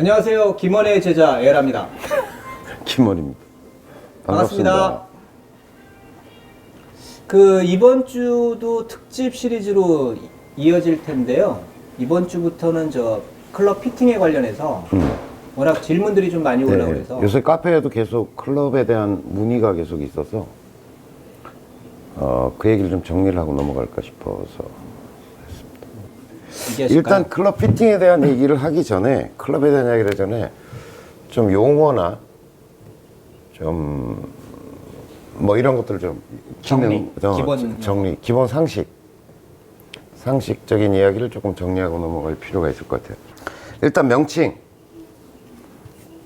안녕하세요. 김원의 제자 에라입니다. 김원입니다. 반갑습니다. 그 이번 주도 특집 시리즈로 이어질 텐데요. 이번 주부터는 저 클럽 피팅에 관련해서 워낙 질문들이 좀 많이 올라오고 해서 요새 카페에도 계속 클럽에 대한 문의가 계속 있어서 그 얘기를 좀 정리를 하고 넘어갈까 싶어서 얘기하실까요? 일단 클럽 피팅에 대한 얘기를 하기 전에 클럽에 대한 얘기를 전에 좀 용어나 좀 뭐 이런 것들을 좀 정리, 기본 상식적인 이야기를 조금 정리하고 넘어갈 필요가 있을 것 같아요. 일단 명칭,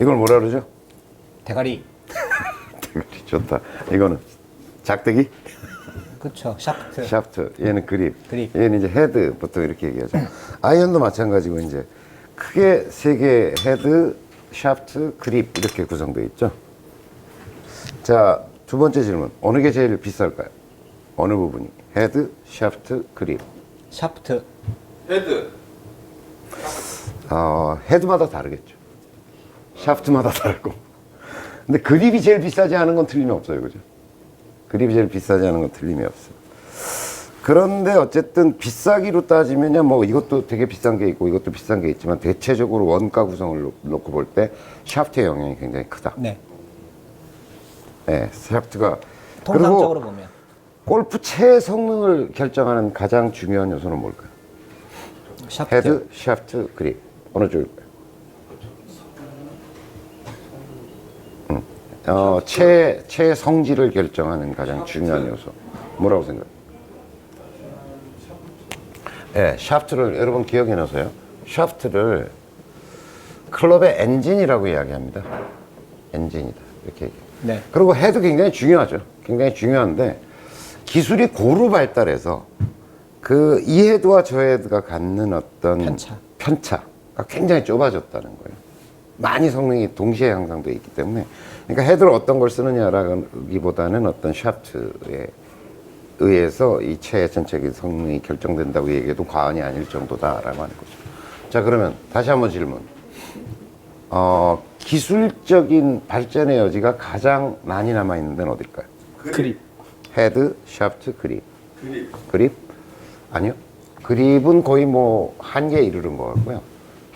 이걸 뭐라 그러죠? 대가리. 대가리 좋다. 이거는 작대기? 그쵸. 샤프트. 샤프트. 얘는 그립. 그립. 얘는 이제 헤드 보통 이렇게 얘기하죠. 아이언도 마찬가지고 이제 크게 세 개 헤드, 샤프트, 그립 이렇게 구성되어 있죠. 자, 두 번째 질문. 어느 게 제일 비쌀까요? 어느 부분이? 헤드, 샤프트, 그립. 샤프트. 헤드. 헤드마다 다르겠죠. 샤프트마다 다르고. 근데 그립이 제일 비싸지 않은 건 틀림이 없어요. 그죠? 그립이 제일 비싸지 않은 건 틀림이 없어요. 그런데 어쨌든 비싸기로 따지면요, 뭐 이것도 되게 비싼 게 있고 이것도 비싼 게 있지만 대체적으로 원가 구성을 놓고 볼 때 샤프트의 영향이 굉장히 크다. 네. 네, 샤프트가. 통상적으로 그리고 보면 골프채의 성능을 결정하는 가장 중요한 요소는 뭘까요? 샤프트. 헤드, 샤프트, 그립. 어느 쪽일까요? 채의 성질을 결정하는 가장 중요한 요소. 뭐라고 생각해요? 네, 샤프트를 여러분 기억해 놓으세요. 샤프트를 클럽의 엔진이라고 이야기합니다. 엔진이다. 이렇게 얘기해요. 네. 그리고 헤드 굉장히 중요하죠. 굉장히 중요한데 기술이 고루 발달해서 그 이 헤드와 저 헤드가 갖는 어떤 편차가 굉장히 좁아졌다는 거예요. 많이 성능이 동시에 향상되어 있기 때문에, 그러니까 헤드를 어떤 걸 쓰느냐라기보다는 어떤 샤프트에 의해서 이 채의 전체적인 성능이 결정된다고 얘기해도 과언이 아닐 정도다라고 하는 거죠. 자, 그러면 다시 한번 질문. 기술적인 발전의 여지가 가장 많이 남아있는 데는 어딜까요? 그립. 헤드, 샤프트, 그립. 그립. 그립? 아니요. 그립은 거의 뭐 한계에 이르는 것 같고요.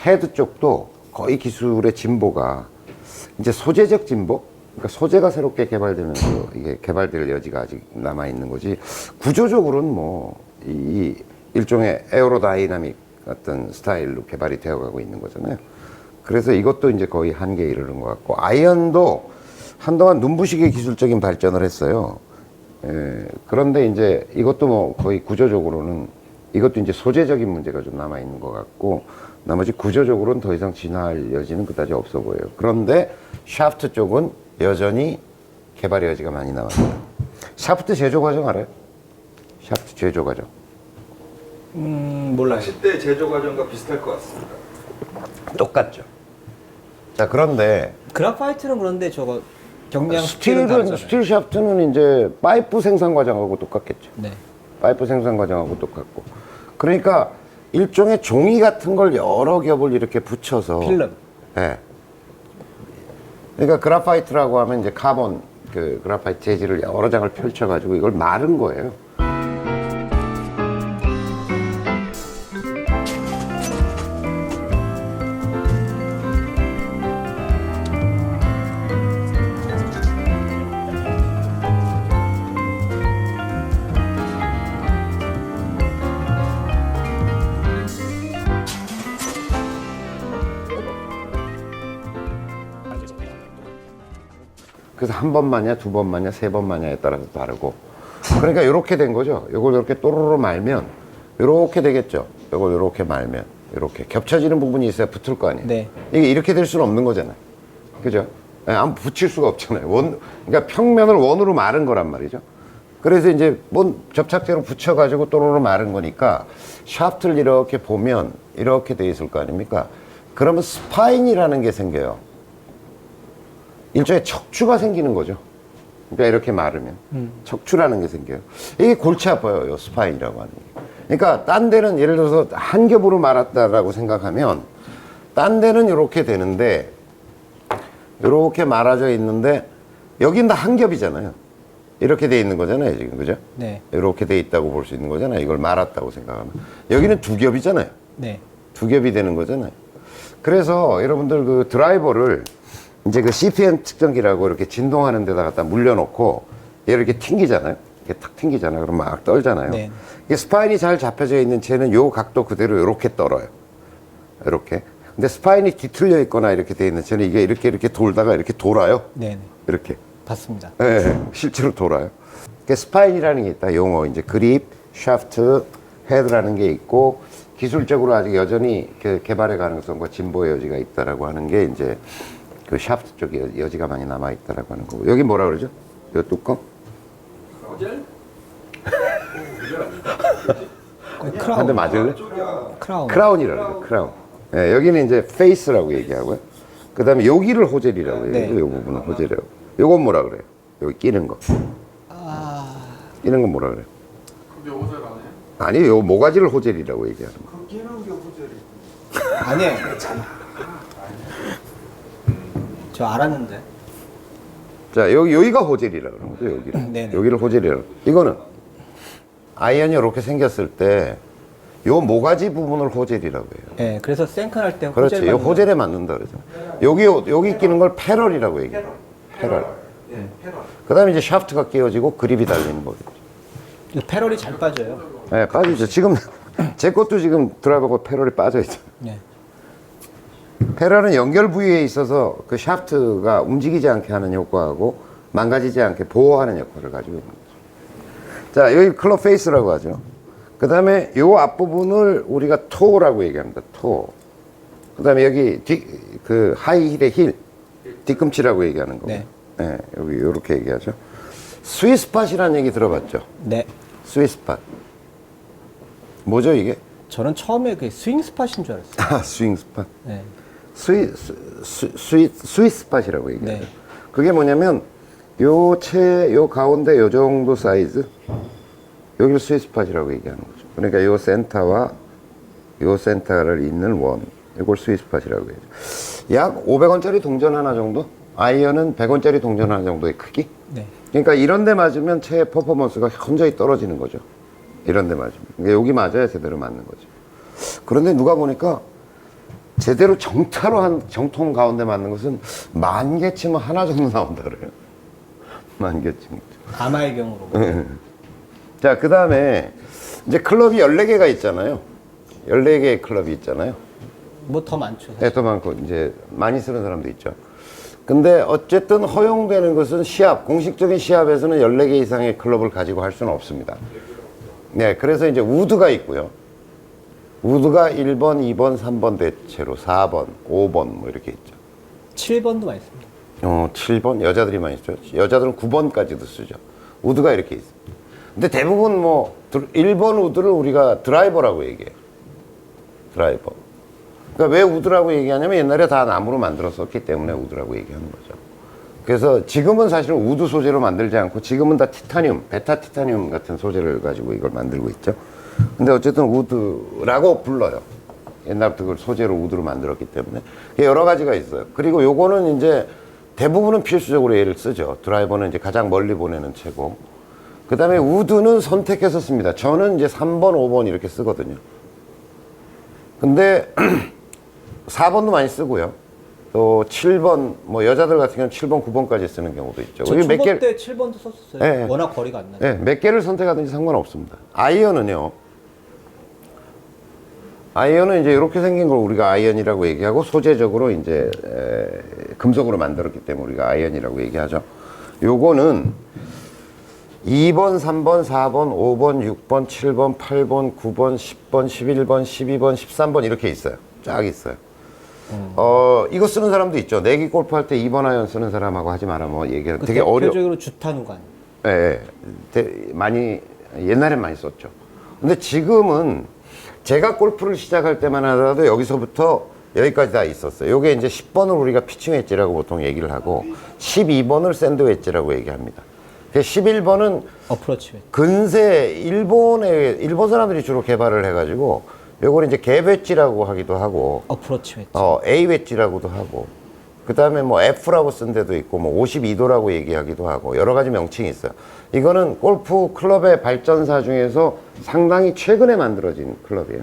헤드 쪽도 거의 기술의 진보가 이제 소재적 진보? 그러니까 소재가 새롭게 개발되면서 이게 개발될 여지가 아직 남아있는 거지. 구조적으로는 뭐 이 일종의 에어로다이나믹 어떤 스타일로 개발이 되어가고 있는 거잖아요. 그래서 이것도 이제 거의 한계에 이르는 것 같고, 아이언도 한동안 눈부시게 기술적인 발전을 했어요. 그런데 이제 이것도 뭐 거의 구조적으로는 이것도 이제 소재적인 문제가 좀 남아있는 것 같고, 나머지 구조적으로는 더 이상 진화할 여지는 그다지 없어 보여요. 그런데 샤프트 쪽은 여전히 개발의 여지가 많이 남았습니다. 샤프트 제조 과정 알아요? 샤프트 제조 과정. 몰라요. 10대 제조 과정과 비슷할 것 같습니다. 똑같죠. 자, 그런데 그라파이트는 그런데 저거 경량 스틸은 다르잖아요. 스틸 샤프트는 이제 파이프 생산 과정하고 똑같겠죠. 네. 파이프 생산 과정하고 똑같고. 그러니까 일종의 종이 같은 걸 여러 겹을 이렇게 붙여서. 필름. 네. 그러니까 그라파이트라고 하면 이제 카본, 그 그라파이트 재질을 여러 장을 펼쳐가지고 이걸 마른 거예요. 그래서 한 번 마냐, 두 번 마냐, 세 번 마냐에 따라서 다르고. 그러니까 이렇게 된 거죠. 이걸 이렇게 또로로 말면 이렇게 되겠죠. 이걸 이렇게 말면 이렇게 겹쳐지는 부분이 있어야 붙을 거 아니에요. 네. 이게 이렇게 될 수는 없는 거잖아요. 그죠? 아무 붙일 수가 없잖아요. 그러니까 평면을 원으로 마른 거란 말이죠. 그래서 이제 뭔 접착제로 붙여가지고 또로로 마른 거니까 샤프트를 이렇게 보면 이렇게 돼 있을 거 아닙니까? 그러면 스파인이라는 게 생겨요. 일종의 척추가 생기는 거죠. 그러니까 이렇게 마르면 척추라는 게 생겨요. 이게 골치 아파요, 요 스파인이라고 하는 게. 그러니까 딴 데는 예를 들어서 한 겹으로 말았다라고 생각하면 딴 데는 이렇게 되는데 이렇게 말아져 있는데 여긴 다 한 겹이잖아요. 이렇게 돼 있는 거잖아요, 지금. 그죠? 네. 이렇게 돼 있다고 볼 수 있는 거잖아요. 이걸 말았다고 생각하면. 여기는 두 겹이잖아요. 네. 두 겹이 되는 거잖아요. 그래서 여러분들 그 드라이버를 이제 그 CPM 측정기라고 이렇게 진동하는 데다 갖다 물려놓고 얘를 이렇게 튕기잖아요. 이렇게 탁 튕기잖아요. 그럼 막 떨잖아요. 네. 이게 스파인이 잘 잡혀져 있는 채는 요 각도 그대로 이렇게 떨어요. 이렇게. 근데 스파인이 뒤틀려 있거나 이렇게 돼 있는 채는 이게 이렇게 돌다가 이렇게 돌아요. 네. 네. 이렇게. 봤습니다. 네, 실제로 돌아요. 그 스파인이라는 게 있다. 용어 이제 그립, 샤프트, 헤드라는 게 있고 기술적으로 아직 여전히 그 개발의 가능성과 진보의 여지가 있다라고 하는 게 이제 그 샤프트 쪽에 여지가 많이 남아 있다라고 하는 거고. 여기 뭐라 그러죠? 이 뚜껑? 어젤? 한 대 맞을래? 크라운. 크라운이라고 그러죠. 크라운. 네, 여기는 이제 페이스라고 얘기하고요. 그 다음에 여기를 호젤이라고 얘기해요. 네. 이 부분은 호젤이라고. 요건 뭐라 그래요? 여기 끼는 거. 끼는 건 뭐라 그래요? 그게 오젤 아니에요? 아니, 요 모가지를 호젤이라고 얘기하는 거. 그 끼는 게 오젤이. 아니에요. 저 알았는데. 자, 여기가 호젤이라고 그러는 거죠, 여기를. 네네. 여기를 호젤이라고. 이거는 아이언이 이렇게 생겼을 때 요 모가지 부분을 호젤이라고 해요. 네. 그래서 생크할 때 그렇지. 호젤 요 받는 거. 호젤에 맞는다 그러죠. 여기 끼는 걸 패럴이라고 얘기해요. 패럴. 예, 패럴. 그 다음에 이제 샤프트가 끼워지고 그립이 달리는 거겠죠. 이 패럴이 잘 빠져요. 네, 빠지죠. 지금 제 것도 지금 드라이버가 패럴이 빠져 있죠. 네. 패럴은 연결 부위에 있어서 그 샤프트가 움직이지 않게 하는 효과하고 망가지지 않게 보호하는 역할을 가지고 있는 거죠. 자, 여기 클럽 페이스라고 하죠. 그 다음에 요 앞부분을 우리가 토라고 얘기합니다. 토. 그 다음에 여기 그 하이힐의 힐, 뒤꿈치라고 얘기하는 거고. 네. 네, 여기 요렇게 얘기하죠. 스위스팟이라는 얘기 들어봤죠? 네. 스위스팟. 뭐죠, 이게? 저는 처음에 그 스윙 스팟인 줄 알았어요. 아, 스윙 스팟. 네. 스위스팟이라고 얘기해요. 네. 그게 뭐냐면 요 가운데 요 정도 사이즈 여기를 스위스팟이라고 얘기하는 거죠. 그러니까 요 센터와 요 센터를 잇는 원 이걸 스위스팟이라고 해요. 약 500원짜리 동전 하나 정도? 아이언은 100원짜리 동전 하나 정도의 크기? 네. 그러니까 이런 데 맞으면 채의 퍼포먼스가 현저히 떨어지는 거죠. 이런 데 맞으면. 그러니까 여기 맞아야 제대로 맞는 거죠. 그런데 누가 보니까 제대로 정타로 정통 가운데 맞는 것은 만 개 치면 하나 정도 나온다 그래요. 만 개 치면. 아마의 경우로. 자, 그 다음에 이제 클럽이 14개가 있잖아요. 14개의 클럽이 있잖아요. 뭐 더 많죠. 네, 더 많고 이제 많이 쓰는 사람도 있죠. 근데 어쨌든 허용되는 것은 시합, 공식적인 시합에서는 14개 이상의 클럽을 가지고 할 수는 없습니다. 네, 그래서 이제 우드가 있고요. 우드가 1번, 2번, 3번 대체로 4번, 5번 뭐 이렇게 있죠. 7번도 많이 씁니다. 7번? 여자들이 많이 쓰죠. 여자들은 9번까지도 쓰죠. 우드가 이렇게 있습니다. 근데 대부분 뭐 1번 우드를 우리가 드라이버라고 얘기해요. 드라이버. 그러니까 왜 우드라고 얘기하냐면 옛날에 다 나무로 만들었었기 때문에 우드라고 얘기하는 거죠. 그래서 지금은 사실 우드 소재로 만들지 않고 지금은 다 티타늄, 베타 티타늄 같은 소재를 가지고 이걸 만들고 있죠. 근데 어쨌든 우드라고 불러요. 옛날부터 그걸 소재로 우드로 만들었기 때문에. 여러 가지가 있어요. 그리고 요거는 이제 대부분은 필수적으로 얘를 쓰죠. 드라이버는 이제 가장 멀리 보내는 채고. 그 다음에 우드는 선택해서 씁니다. 저는 이제 3번, 5번 이렇게 쓰거든요. 근데 4번도 많이 쓰고요. 또 7번, 뭐 여자들 같은 경우는 7번, 9번까지 쓰는 경우도 있죠. 저 초보 때 7번도 썼었어요. 네. 워낙 거리가 안 나요. 네, 몇 개를 선택하든지 상관없습니다. 아이언은요. 아이언은 이제 이렇게 생긴 걸 우리가 아이언이라고 얘기하고 소재적으로 이제 금속으로 만들었기 때문에 우리가 아이언이라고 얘기하죠. 요거는 2번, 3번, 4번, 5번, 6번, 7번, 8번, 9번, 10번, 11번, 12번, 13번 이렇게 있어요. 쫙 있어요. 이거 쓰는 사람도 있죠. 내기 골프 할 때 2번 아이언 쓰는 사람하고 하지 마라 뭐 얘기하는 되게 어려워. 대표적으로 주탄우간. 예, 많이 옛날엔 많이 썼죠. 근데 지금은 제가 골프를 시작할 때만 하더라도 여기서부터 여기까지 다 있었어요. 요게 이제 10번을 우리가 피칭 웨지라고 보통 얘기를 하고 12번을 샌드 웨지라고 얘기합니다. 11번은 어프로치 웨지. 근세 일본 사람들이 주로 개발을 해가지고 요걸 이제 갭 웨지라고 하기도 하고, 어프로치 웨지. A 웨지라고도 하고, 그 다음에 뭐 F라고 쓴 데도 있고, 뭐 52도라고 얘기하기도 하고, 여러 가지 명칭이 있어요. 이거는 골프 클럽의 발전사 중에서 상당히 최근에 만들어진 클럽이에요.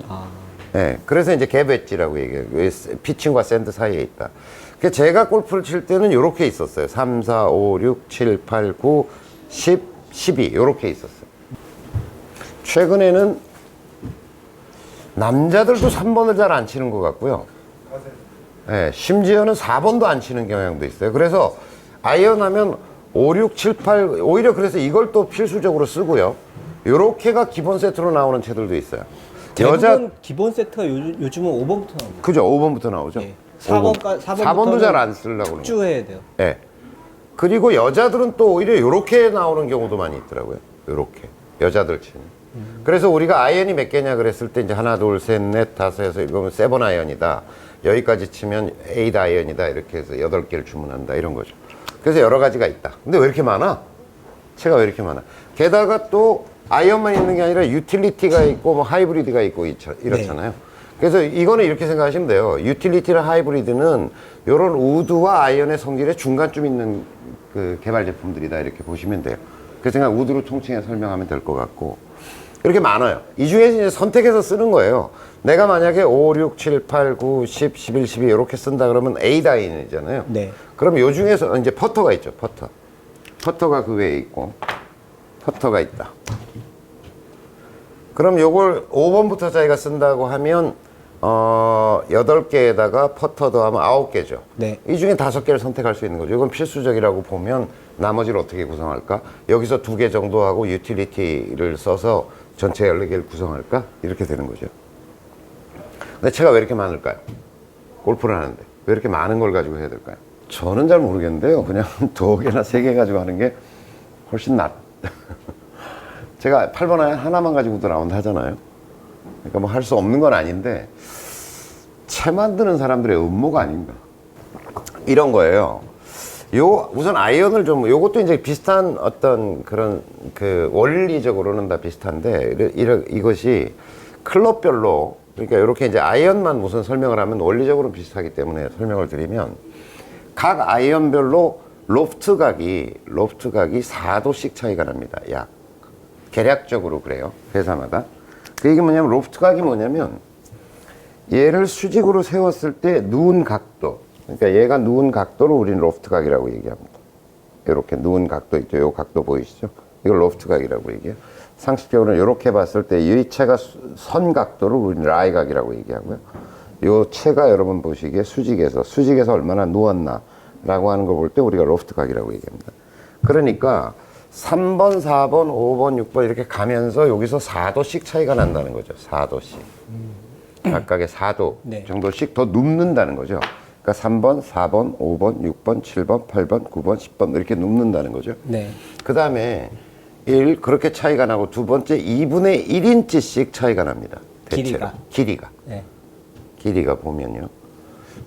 네, 그래서 이제 갭 웨지라고 얘기해요. 피칭과 샌드 사이에 있다. 그러니까 제가 골프를 칠 때는 요렇게 있었어요. 3, 4, 5, 6, 7, 8, 9, 10, 12 요렇게 있었어요. 최근에는 남자들도 3번을 잘 안 치는 것 같고요. 네, 심지어는 4번도 안 치는 경향도 있어요. 그래서 아이언 하면 5, 6, 7, 8 오히려 그래서 이걸 또 필수적으로 쓰고요. 요렇게가 기본 세트로 나오는 채들도 있어요. 대부분 기본 세트가 요즘은 5번부터 나옵니다. 그죠, 5번부터 나오죠. 예. 4번도 잘 안 쓰려고 그러는 거예요. 축주해야 돼요. 네. 그리고 여자들은 또 오히려 요렇게 나오는 경우도 많이 있더라고요. 요렇게 여자들 치는. 그래서 우리가 아이언이 몇 개냐 그랬을 때 이제 하나, 둘, 셋, 넷, 다섯, 여섯, 일곱은 세번 아이언이다. 여기까지 치면 8 아이언이다. 이렇게 해서 8개를 주문한다. 이런 거죠. 그래서 여러 가지가 있다. 근데 왜 이렇게 많아? 채가 왜 이렇게 많아? 게다가 또 아이언만 있는 게 아니라 유틸리티가 있고 뭐 하이브리드가 있고 이렇잖아요. 그래서 이거는 이렇게 생각하시면 돼요. 유틸리티나 하이브리드는 이런 우드와 아이언의 성질의 중간쯤 있는 그 개발 제품들이다. 이렇게 보시면 돼요. 그래서 그냥 우드로 통칭해 설명하면 될 것 같고. 이렇게 많아요. 이 중에서 이제 선택해서 쓰는 거예요. 내가 만약에 5, 6, 7, 8, 9, 10, 11, 12 이렇게 쓴다 그러면 A 아이언이잖아요. 네. 그럼 요 중에서 이제 퍼터가 있죠. 퍼터가 그 외에 있고 퍼터가 있다. 그럼 요걸 5번부터 자기가 쓴다고 하면 8개에다가 퍼터 더하면 9개죠. 네. 이 중에 5개를 선택할 수 있는 거죠. 이건 필수적이라고 보면 나머지를 어떻게 구성할까? 여기서 2개 정도 하고 유틸리티를 써서 전체 14개를 구성할까? 이렇게 되는 거죠. 근데 채가 왜 이렇게 많을까요? 골프를 하는데 왜 이렇게 많은 걸 가지고 해야 될까요? 저는 잘 모르겠는데요. 그냥 2개나 3개 가지고 하는 게 훨씬 제가 8번 아이언 하나만 가지고도 라운드 하잖아요. 그러니까 뭐 할 수 없는 건 아닌데 채 만드는 사람들의 음모가 아닌가 이런 거예요. 우선 아이언을 좀 요것도 이제 비슷한 어떤 그런 그 원리적으로는 다 비슷한데 이것이 클럽별로 그러니까 이렇게 이제 아이언만 우선 설명을 하면 원리적으로 비슷하기 때문에 설명을 드리면 각 아이언별로 로프트 각이 4도씩 차이가 납니다. 약 계략적으로 그래요. 회사마다. 그 얘기 뭐냐면 로프트 각이 뭐냐면 얘를 수직으로 세웠을 때 누운 각도 그러니까 얘가 누운 각도를 우리는 로프트 각이라고 얘기합니다. 이렇게 누운 각도 있죠. 요 각도 보이시죠? 이걸 로프트 각이라고 얘기해요. 상식적으로는 이렇게 봤을 때 이 채가 선 각도를 우리는 라이 각이라고 얘기하고요. 요 채가 여러분 보시기에 수직에서 얼마나 누웠나 라고 하는 걸 볼 때 우리가 로프트 각이라고 얘기합니다. 그러니까 3번, 4번, 5번, 6번 이렇게 가면서 여기서 4도씩 차이가 난다는 거죠. 4도씩. 각각의 4도 네. 정도씩 더 눕는다는 거죠. 그러니까 3번, 4번, 5번, 6번, 7번, 8번, 9번, 10번 이렇게 눕는다는 거죠. 네. 그 다음에 1 그렇게 차이가 나고 두 번째 2분의 1인치씩 차이가 납니다. 대체로. 길이가. 네. 길이가 보면요.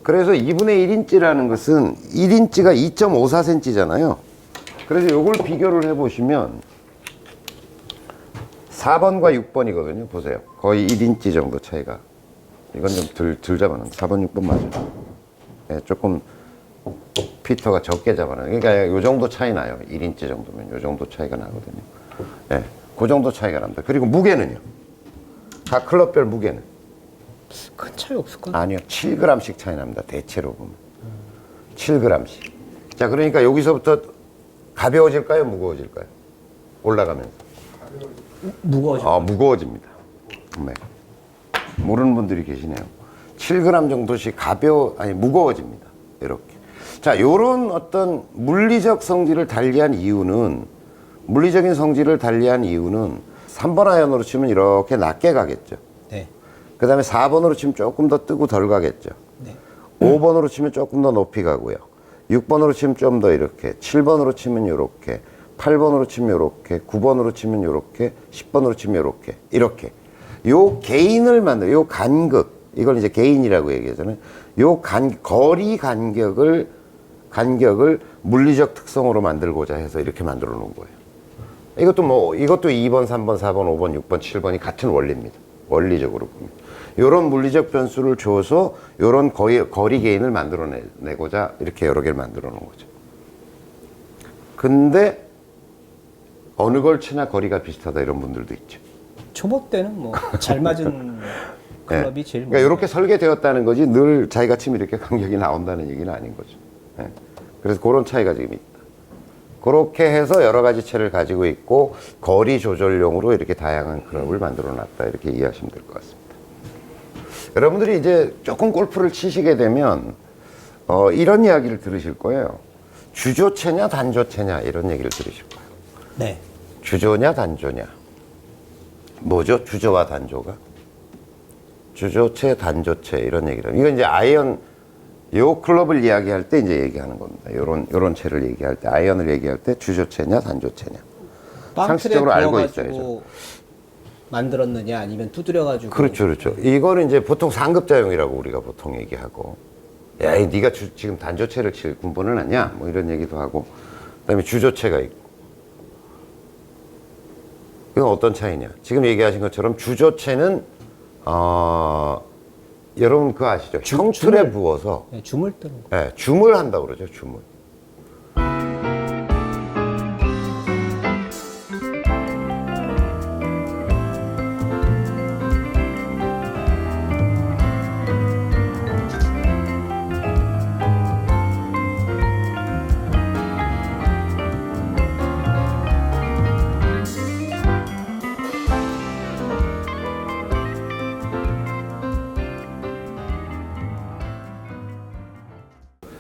그래서 2분의 1인치라는 것은 1인치가 2.54cm잖아요. 그래서 이걸 비교를 해보시면 4번과 6번이거든요. 보세요. 거의 1인치 정도 차이가. 이건 좀 덜 잡아놓은 4번, 6번 맞아요. 네, 조금 피터가 적게 잡아놔요. 그러니까 이 정도 차이 나요. 1인치 정도면 이 정도 차이가 나거든요. 네, 그 정도 차이가 납니다. 그리고 무게는요. 각 클럽별 무게는 큰 차이 없을까? 아니요. 7g씩 차이 납니다. 대체로 보면 7g씩. 자, 그러니까 여기서부터 가벼워질까요? 무거워질까요? 올라가면서 무거워져. 무거워집니다. 네. 모르는 분들이 계시네요. 7g 정도씩 무거워집니다. 이렇게. 자, 요런 어떤 물리적인 성질을 달리한 이유는 3번 아이언으로 치면 이렇게 낮게 가겠죠. 네. 그 다음에 4번으로 치면 조금 더 뜨고 덜 가겠죠. 네. 5번으로 치면 조금 더 높이 가고요. 6번으로 치면 좀 더 이렇게, 7번으로 치면 이렇게, 8번으로 치면 이렇게, 9번으로 치면 이렇게, 10번으로 치면 이렇게. 요 개인을 요 간극, 이걸 이제 개인이라고 얘기하잖아요. 요 거리 간격을 물리적 특성으로 만들고자 해서 이렇게 만들어 놓은 거예요. 이것도 2번, 3번, 4번, 5번, 6번, 7번이 같은 원리입니다. 원리적으로 보면. 이런 물리적 변수를 줘서 이런 거리 개인을 만들어내고자 이렇게 여러 개를 만들어 놓은 거죠. 근데 어느 걸 치나 거리가 비슷하다 이런 분들도 있죠. 초보 때는 뭐 잘 맞은 클럽이 제일 그러니까 이렇게 설계되었다는 거지 늘 자기가 치면 이렇게 간격이 나온다는 얘기는 아닌 거죠. 예. 그래서 그런 차이가 지금 있다. 그렇게 해서 여러 가지 채를 가지고 있고 거리 조절용으로 이렇게 다양한 클럽을 만들어 놨다 이렇게 이해하시면 될 것 같습니다. 여러분들이 이제 조금 골프를 치시게 되면 이런 이야기를 들으실 거예요. 주조채냐 단조채냐 이런 얘기를 들으실 거예요. 네. 주조냐 단조냐. 뭐죠? 주조와 단조가? 주조채, 단조채 이런 얘기를. 이건 이제 아이언 요 클럽을 이야기할 때 이제 얘기하는 겁니다. 요런 채를 얘기할 때 아이언을 얘기할 때 주조채냐 단조채냐. 상식적으로 알고 있어야죠. 만들었느냐 아니면 두드려가지고. 그렇죠. 이거는 이제 보통 상급자용이라고 우리가 보통 얘기하고, 야, 네가 지금 단조채를 칠 군번은 아니야? 뭐 이런 얘기도 하고, 그다음에 주조채가 있고. 이건 어떤 차이냐? 지금 얘기하신 것처럼 주조채는 여러분 그거 아시죠? 형틀에 부어서 네, 줌을 뜨는 거. 네, 줌을 한다고 그러죠. 줌을.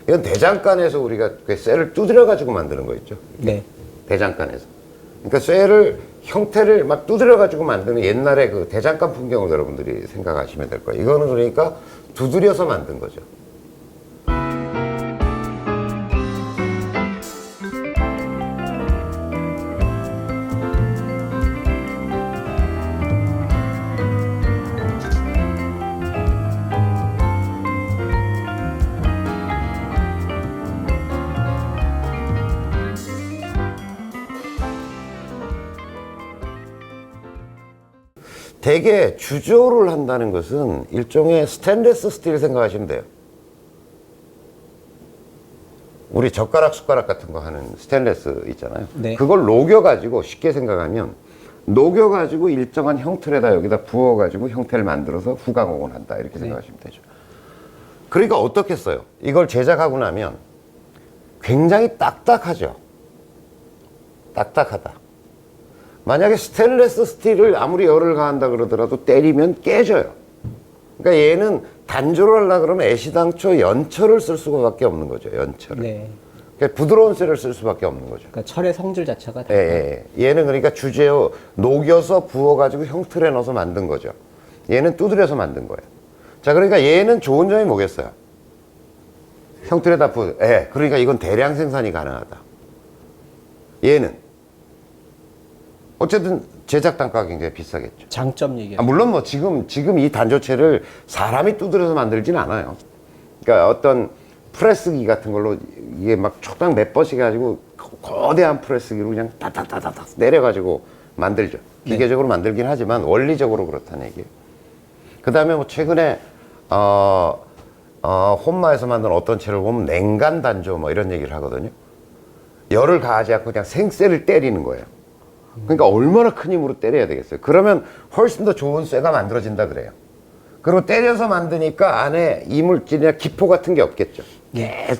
이건 대장간에서 우리가 그 쇠를 두드려 가지고 만드는 거 있죠. 네. 대장간에서. 그러니까 쇠를 형태를 막 두드려 가지고 만드는 옛날에 그 대장간 풍경을 여러분들이 생각하시면 될 거예요. 이거는 그러니까 두드려서 만든 거죠. 대개 주조를 한다는 것은 일종의 스테인리스 스틸 생각하시면 돼요. 우리 젓가락 숟가락 같은 거 하는 스테인리스 있잖아요. 네. 그걸 녹여가지고 쉽게 생각하면 녹여가지고 일정한 형틀에다 여기다 부어가지고 형태를 만들어서 후가공을 한다 이렇게 생각하시면 되죠. 그러니까 어떻겠어요? 이걸 제작하고 나면 굉장히 딱딱하죠. 딱딱하다. 만약에 스테인리스 스틸을 아무리 열을 가한다 그러더라도 때리면 깨져요. 그러니까 얘는 단조를 하려고 그러면 애시당초 연철을 쓸 수밖에 없는 거죠. 연철을. 네. 그러니까 부드러운 쇠를 쓸 수밖에 없는 거죠. 그러니까 철의 성질 자체가 예, 예. 얘는 그러니까 주제어 녹여서 부어가지고 형틀에 넣어서 만든 거죠. 얘는 두드려서 만든 거예요. 자, 그러니까 얘는 좋은 점이 뭐겠어요? 형틀에다 부어. 예. 그러니까 이건 대량 생산이 가능하다. 얘는 어쨌든 제작 단가가 굉장히 비싸겠죠. 장점 얘기예요. 물론 뭐 지금 이 단조체를 사람이 두드려서 만들진 않아요. 그러니까 어떤 프레스기 같은 걸로 이게 막 초당 몇 번씩 해가지고 거대한 프레스기로 그냥 따닥따닥 내려가지고 만들죠. 기계적으로 만들긴 하지만 원리적으로 그렇다는 얘기예요. 그 다음에 뭐 최근에 혼마에서 만든 어떤 채를 보면 냉간 단조 뭐 이런 얘기를 하거든요. 열을 가하지 않고 그냥 생쇠를 때리는 거예요. 그러니까 얼마나 큰 힘으로 때려야 되겠어요. 그러면 훨씬 더 좋은 쇠가 만들어진다 그래요. 그리고 때려서 만드니까 안에 이물질이나 기포 같은 게 없겠죠.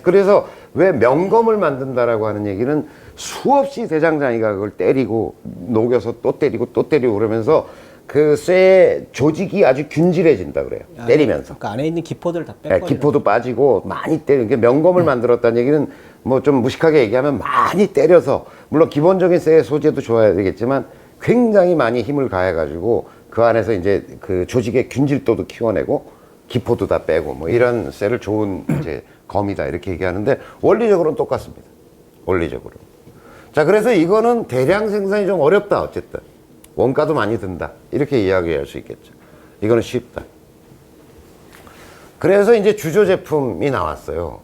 그래서 왜 명검을 만든다라고 하는 얘기는 수없이 대장장이가 그걸 때리고 녹여서 또 때리고 또 때리고 그러면서 그 쇠 조직이 아주 균질해진다 그래요. 때리면서. 그러니까 안에 있는 기포들 다 빼버리는. 기포도 빠지고 많이 때리는 게 명검을 만들었다는 얘기는 뭐 좀 무식하게 얘기하면 많이 때려서 물론 기본적인 쇠의 소재도 좋아야 되겠지만 굉장히 많이 힘을 가해가지고 그 안에서 이제 그 조직의 균질도도 키워내고 기포도 다 빼고 뭐 이런 쇠를 좋은 이제 검이다 이렇게 얘기하는데 원리적으로는 똑같습니다. 원리적으로. 자, 그래서 이거는 대량 생산이 좀 어렵다. 어쨌든 원가도 많이 든다 이렇게 이야기할 수 있겠죠. 이거는 쉽다. 그래서 이제 주조 제품이 나왔어요.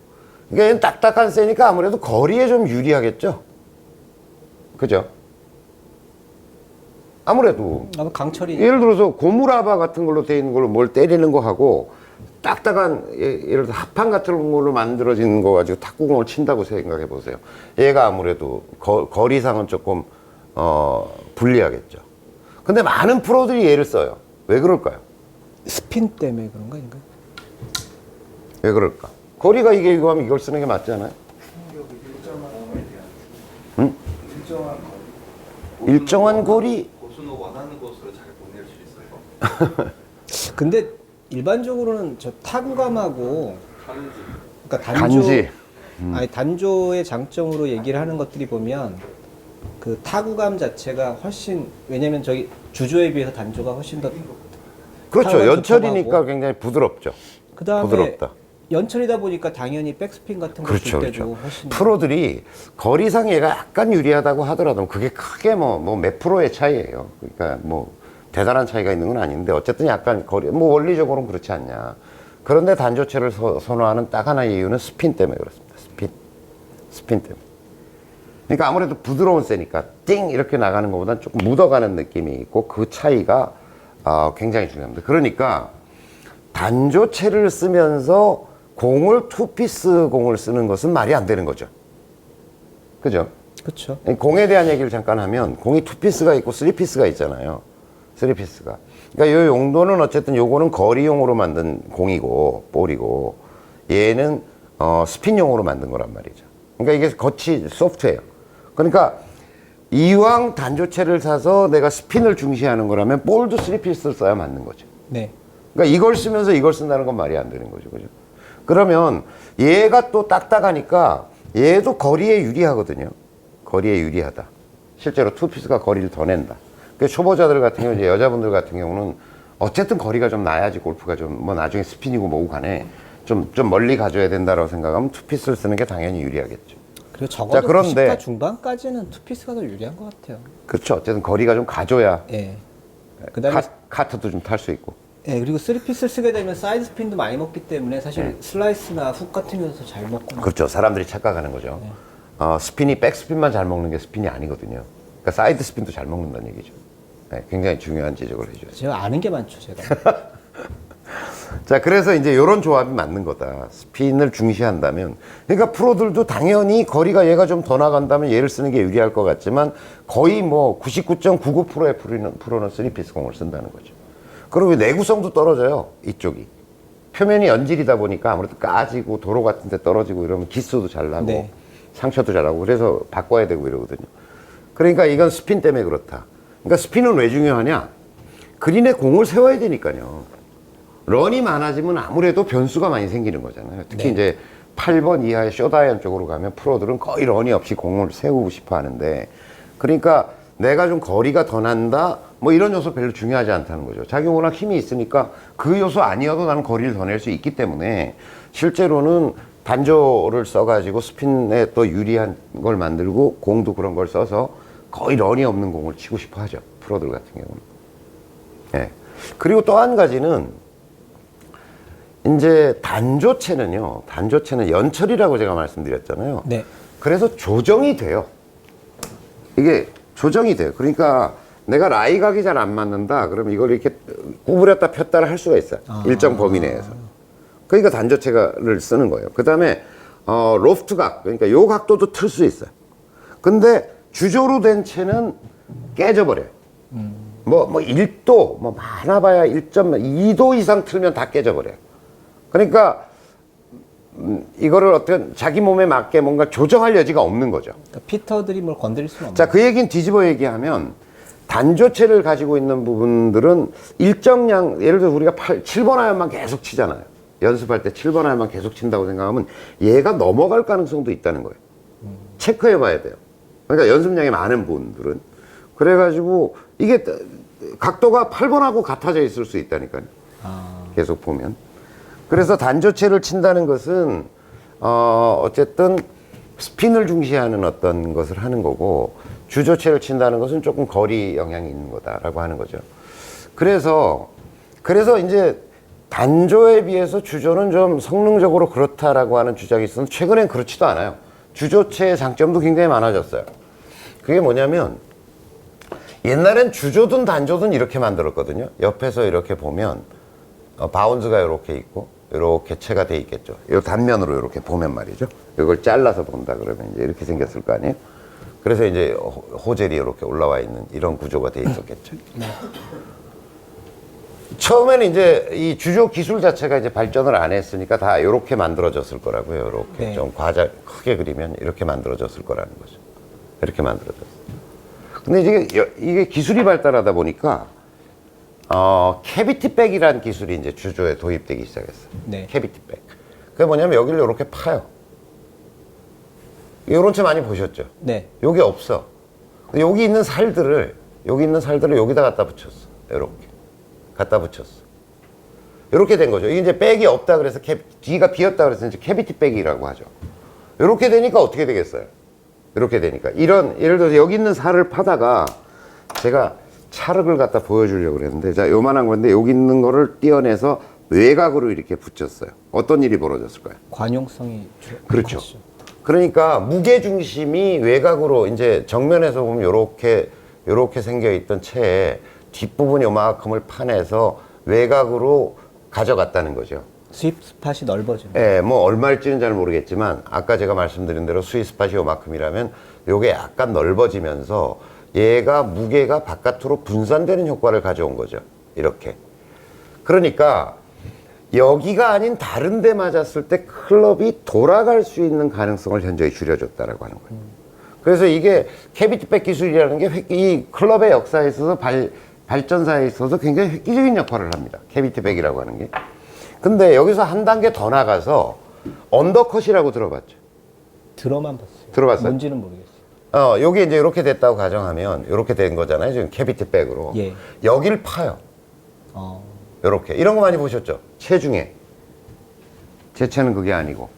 그러니까 얘는 딱딱한 쇠니까 아무래도 거리에 좀 유리하겠죠. 그죠? 아무래도 아마 강철이 예를 들어서 고무라바 같은 걸로 돼 있는 걸로 뭘 때리는 거 하고 딱딱한 예를 들어 합판 같은 걸로 만들어진 거 가지고 탁구공을 친다고 생각해 보세요. 얘가 아무래도 거리상은 조금 불리하겠죠. 근데 많은 프로들이 얘를 써요. 왜 그럴까요? 스핀 때문에 그런 거 아닌가요? 왜 그럴까? 거리가 이게 이거 하면 이걸 쓰는 게 맞지 않아요? 응? 일정한 거리? 고수는 원하는 곳으로 잘 보낼 수 있어요. 근데 일반적으로는 저 타구감하고 다른지. 그러니까 단조 단지. 아니 단조의 장점으로 얘기를 하는 것들이 보면 그 타구감 자체가 훨씬 왜냐면 저기 주조에 비해서 단조가 훨씬 더 그렇죠. 타구가 연철이니까 좁하고. 굉장히 부드럽죠. 그다음에 부드럽다. 연철이다 보니까 당연히 백스핀 같은 거 그렇죠, 줄 때도 그렇죠. 훨씬 프로들이 거리상 얘가 약간 유리하다고 하더라도 그게 크게 뭐 몇 프로의 차이예요. 그러니까 뭐 대단한 차이가 있는 건 아닌데 어쨌든 약간 거리, 뭐 원리적으로는 그렇지 않냐. 그런데 단조체를 선호하는 딱 하나의 이유는 스핀 때문에 그렇습니다. 스핀 때문에. 그러니까 아무래도 부드러운 세니까 띵 이렇게 나가는 것보다는 조금 묻어가는 느낌이 있고 그 차이가 굉장히 중요합니다. 그러니까 단조체를 쓰면서 공을 투피스 공을 쓰는 것은 말이 안 되는 거죠. 그죠? 그렇죠. 공에 대한 얘기를 잠깐 하면 공이 투피스가 있고 쓰리피스가 있잖아요. 쓰리피스가. 그러니까 이 용도는 어쨌든 요거는 거리용으로 만든 공이고 볼이고 얘는 스핀용으로 만든 거란 말이죠. 그러니까 이게 겉이 소프트해요. 그러니까 이왕 단조체를 사서 내가 스핀을 중시하는 거라면 볼도 쓰리피스를 써야 맞는 거죠. 네. 그러니까 이걸 쓰면서 이걸 쓴다는 건 말이 안 되는 거죠. 그죠? 그러면 얘가 또 딱딱하니까 얘도 거리에 유리하거든요. 거리에 유리하다. 실제로 투피스가 거리를 더 낸다. 그 초보자들 같은 경우, 이제 여자분들 같은 경우는 어쨌든 거리가 좀 나야지 골프가 좀 뭐 나중에 스핀이고 뭐고 간에 좀 멀리 가져야 된다라고 생각하면 투피스를 쓰는 게 당연히 유리하겠죠. 그리고 적어도 자, 그런데 90타 중반까지는 투피스가 더 유리한 것 같아요. 그렇죠. 어쨌든 거리가 좀 가져야 예. 그다음에 카트도 좀 탈 수 있고. 예, 그리고 3피스를 쓰게 되면 사이드 스핀도 많이 먹기 때문에 사실 슬라이스나 훅 같은 경우도 잘 먹고 그렇죠. 사람들이 착각하는 거죠. 스핀이 백스핀만 잘 먹는 게 스핀이 아니거든요. 그러니까 사이드 스핀도 잘 먹는다는 얘기죠. 네, 굉장히 중요한 지적을 해줘요. 제가 아는 게 많죠, 제가. 자, 그래서 이제 이런 조합이 맞는 거다. 스핀을 중시한다면. 그러니까 프로들도 당연히 거리가 얘가 좀 더 나간다면 얘를 쓰는 게 유리할 것 같지만 거의 뭐 99.99%의 프로는 3피스 공을 쓴다는 거죠. 그리고 내구성도 떨어져요, 이쪽이. 표면이 연질이다 보니까 아무래도 까지고 도로 같은 데 떨어지고 이러면 기스도 잘 나고 네. 상처도 잘 나고 그래서 바꿔야 되고 이러거든요. 그러니까 이건 스핀 때문에 그렇다. 그러니까 스핀은 왜 중요하냐? 그린에 공을 세워야 되니까요. 런이 많아지면 아무래도 변수가 많이 생기는 거잖아요. 특히 네. 이제 8번 이하의 숏아이언 쪽으로 가면 프로들은 거의 런이 없이 공을 세우고 싶어 하는데 그러니까 내가 좀 거리가 더 난다 뭐 이런 요소 별로 중요하지 않다는 거죠. 자기 워낙 힘이 있으니까 그 요소 아니어도 나는 거리를 더 낼 수 있기 때문에 실제로는 단조를 써가지고 스핀에 또 유리한 걸 만들고 공도 그런 걸 써서 거의 런이 없는 공을 치고 싶어 하죠. 프로들 같은 경우는. 예. 그리고 또 한 가지는 이제 단조체는 연철이라고 제가 말씀드렸잖아요. 네. 그래서 조정이 돼요. 이게 조정이 돼요. 그러니까 내가 라이 각이 잘 안 맞는다. 그러면 이걸 이렇게 구부렸다 폈다를 할 수가 있어요. 일정 범위 내에서. 그러니까 단조체를 쓰는 거예요. 그 다음에 로프트 각, 그러니까 요 각도도 틀 수 있어요. 근데 주조로 된 채는 깨져버려요. 뭐 1도, 뭐 많아봐야 1.2도 이상 틀면 다 깨져버려요. 그러니까 이거를 어떤 자기 몸에 맞게 뭔가 조정할 여지가 없는 거죠. 그러니까 피터들이 뭘 건드릴 수는 없는 자, 그 얘기는 뒤집어 얘기하면 단조체를 가지고 있는 부분들은 일정량, 예를 들어 우리가 7번 아이언만 계속 치잖아요. 연습할 때 7번 아이언만 계속 친다고 생각하면 얘가 넘어갈 가능성도 있다는 거예요. 체크해 봐야 돼요. 그러니까 연습량이 많은 분들은. 그래가지고 이게 각도가 8번하고 같아져 있을 수 있다니까요. 계속 보면. 그래서 단조체를 친다는 것은 어쨌든 스핀을 중시하는 어떤 것을 하는 거고 주조체를 친다는 것은 조금 거리 영향이 있는 거다라고 하는 거죠. 그래서 이제 단조에 비해서 주조는 좀 성능적으로 그렇다라고 하는 주장이 있었는데 최근엔 그렇지도 않아요. 주조체의 장점도 굉장히 많아졌어요. 그게 뭐냐면 옛날엔 주조든 단조든 이렇게 만들었거든요. 옆에서 이렇게 보면 바운드가 이렇게 있고 이렇게 채가 돼 있겠죠. 이 단면으로 이렇게 보면 말이죠. 이걸 잘라서 본다 그러면 이제 이렇게 생겼을 거 아니에요. 그래서 이제 호젤이 이렇게 올라와 있는 이런 구조가 돼 있었겠죠. 처음에는 이제 이 주조 기술 자체가 이제 발전을 안 했으니까 다 이렇게 만들어졌을 거라고요. 이렇게 네. 좀 과자 크게 그리면 이렇게 만들어졌을 거라는 거죠. 이렇게 만들어졌어요. 근데 이게 기술이 발달하다 보니까 캐비티 백이라는 기술이 이제 주조에 도입되기 시작했어요. 네. 캐비티 백. 그게 뭐냐면 여기를 이렇게 파요. 이런 채 많이 보셨죠? 네. 여기 없어. 여기 있는 살들을 여기다 갖다 붙였어. 이렇게 갖다 붙였어. 이렇게 된 거죠. 이게 이제 백이 없다 그래서 뒤가 비었다 그래서 이제 캐비티 백이라고 하죠. 이렇게 되니까 어떻게 되겠어요? 이렇게 되니까 예를 들어서 여기 있는 살을 파다가 제가 찰흙을 갖다 보여주려고 그랬는데 자 요만한 건데 여기 있는 거를 떼어내서 외곽으로 이렇게 붙였어요. 어떤 일이 벌어졌을까요? 관용성이 그렇죠. 컸죠. 그러니까 무게 중심이 외곽으로 이제 정면에서 보면 요렇게 생겨 있던 채에 뒷부분 요만큼을 파내서 외곽으로 가져갔다는 거죠. 수입 스팟이 넓어지는. 예, 뭐 얼마일지는 잘 모르겠지만 아까 제가 말씀드린 대로 수입 스팟이 요만큼이라면 요게 약간 넓어지면서 얘가 무게가 바깥으로 분산되는 효과를 가져온 거죠. 이렇게. 그러니까 여기가 아닌 다른 데 맞았을 때 클럽이 돌아갈 수 있는 가능성을 현저히 줄여줬다라고 하는 거예요. 그래서 이게 캐비티백 기술이라는 게 이 클럽의 역사에 있어서 발전사에 있어서 굉장히 획기적인 역할을 합니다. 캐비티백이라고 하는 게. 근데 여기서 한 단계 더 나가서 언더컷이라고 들어봤죠? 들어만 봤어요. 들어봤어요? 뭔지는 모르겠어요. 요게 이제 이렇게 됐다고 가정하면 이렇게 된 거잖아요. 지금 캐비티백으로. 예. 여길 파요. 요렇게. 이런 거 많이 보셨죠? 채 중에. 제 채는 그게 아니고.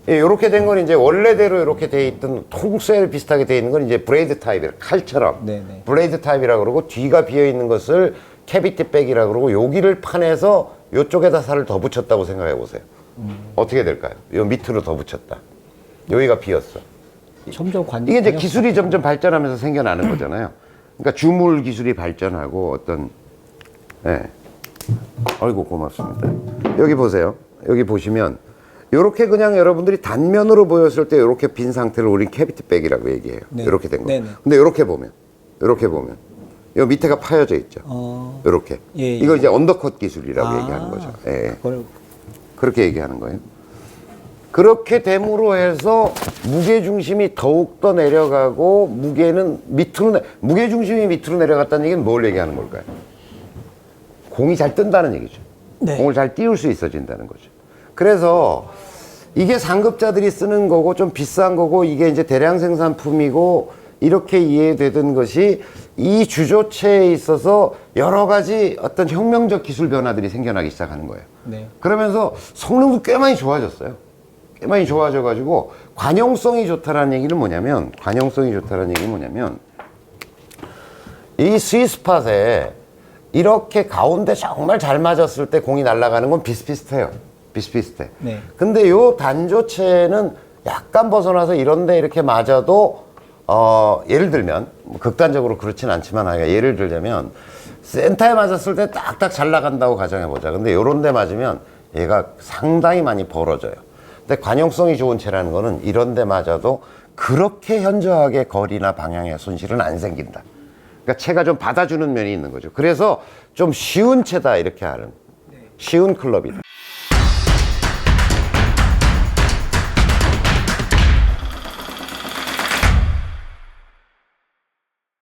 예, 요렇게 된 건 이제 원래대로 이렇게 돼 있던 통쇠 비슷하게 돼 있는 건 이제 브레이드 타입이에요. 칼처럼. 네네. 브레이드 타입이라고 그러고 뒤가 비어 있는 것을 캐비티백이라고 그러고 여기를 파내서 요쪽에다 살을 더 붙였다고 생각해 보세요. 어떻게 될까요? 요 밑으로 더 붙였다. 여기가 비었어. 점점 이게 이제 기술이 점점 발전하면서 생겨나는 거잖아요. 그러니까 주물 기술이 발전하고 어떤, 예. 아이고, 고맙습니다. 여기 보세요. 여기 보시면, 요렇게 그냥 여러분들이 단면으로 보였을 때 요렇게 빈 상태를 우린 캐비티백이라고 얘기해요. 네. 요렇게 된 거. 네네. 근데 요렇게 보면, 요 밑에가 파여져 있죠. 요렇게. 예, 예. 이거 이제 언더컷 기술이라고 얘기하는 거죠. 예. 그걸 그렇게 얘기하는 거예요. 그렇게 됨으로 해서 무게 중심이 더욱더 내려가고 무게 중심이 밑으로 내려갔다는 얘기는 뭘 얘기하는 걸까요? 공이 잘 뜬다는 얘기죠. 네. 공을 잘 띄울 수 있어진다는 거죠. 그래서 이게 상급자들이 쓰는 거고 좀 비싼 거고 이게 이제 대량 생산품이고 이렇게 이해되던 것이 이 주조체에 있어서 여러 가지 어떤 혁명적 기술 변화들이 생겨나기 시작하는 거예요. 네. 그러면서 성능도 꽤 많이 좋아졌어요. 꽤 많이 좋아져가지고 관용성이 좋다라는 얘기는 뭐냐면 이 스위스팟에 이렇게 가운데 정말 잘 맞았을 때 공이 날아가는 건 비슷비슷해. 네. 근데 요 단조체는 약간 벗어나서 이런데 이렇게 맞아도 예를 들면 뭐 극단적으로 그렇진 않지만 예를 들자면 센터에 맞았을 때 딱딱 잘 나간다고 가정해보자. 근데 요런 데 맞으면 얘가 상당히 많이 벌어져요. 근데 관용성이 좋은 채라는 거는 이런 데 맞아도 그렇게 현저하게 거리나 방향의 손실은 안 생긴다. 그러니까 채가 좀 받아주는 면이 있는 거죠. 그래서 좀 쉬운 채다 이렇게 하는 쉬운 클럽이다.